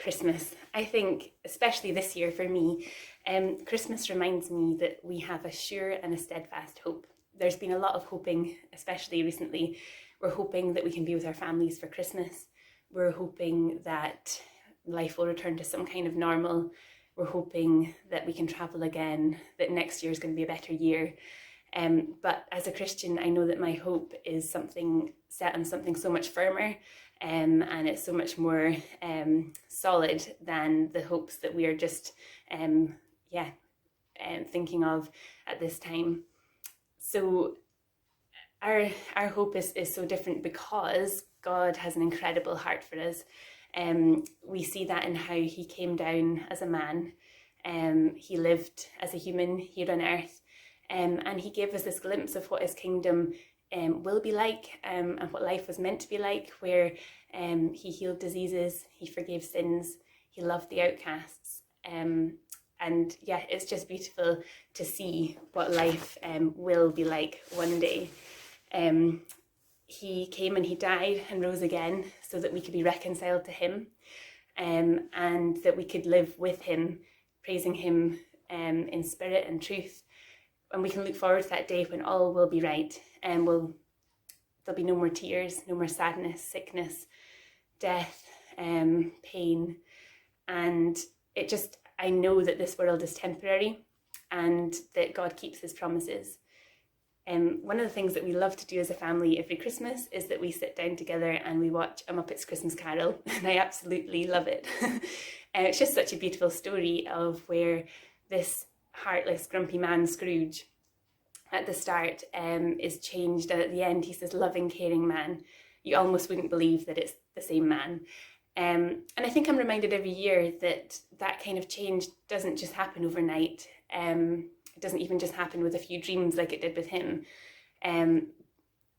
Christmas. I think, especially this year for me, Christmas reminds me that we have a sure and a steadfast hope. There's been a lot of hoping, especially recently. We're hoping that we can be with our families for Christmas. We're hoping that life will return to some kind of normal. We're hoping that we can travel again, that next year is going to be a better year. But as a Christian, I know that my hope is something set on something so much firmer, and it's so much more solid than the hopes that we are just thinking of at this time. So our hope is so different because God has an incredible heart for us. We see that in how he came down as a man. He lived as a human here on earth. And he gave us this glimpse of what his kingdom will be like, and what life was meant to be like, where he healed diseases, he forgave sins, he loved the outcasts. And yeah, it's just beautiful to see what life will be like one day. He came and he died and rose again so that we could be reconciled to him, and that we could live with him, praising him in spirit and truth. And we can look forward to that day when all will be right, and there'll be no more tears, no more sadness, sickness, death, pain. And I know that this world is temporary and that God keeps his promises. One of the things that we love to do as a family every Christmas is that we sit down together and we watch A Muppet's Christmas Carol, and I absolutely love it. It's just such a beautiful story of where this heartless, grumpy man, Scrooge, at the start is changed, and at the end he says, loving, caring man. You almost wouldn't believe that it's the same man. And I think I'm reminded every year that that kind of change doesn't just happen overnight. It doesn't even just happen with a few dreams like it did with him.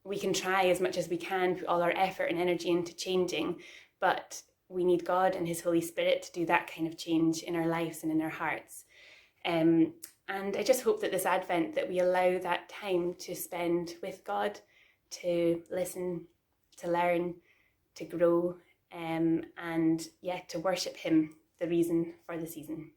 We can try as much as we can, put all our effort and energy into changing, but we need God and his Holy Spirit to do that kind of change in our lives and in our hearts. And I just hope that this Advent that we allow that time to spend with God, to listen, to learn, to grow, and to worship him, the reason for the season.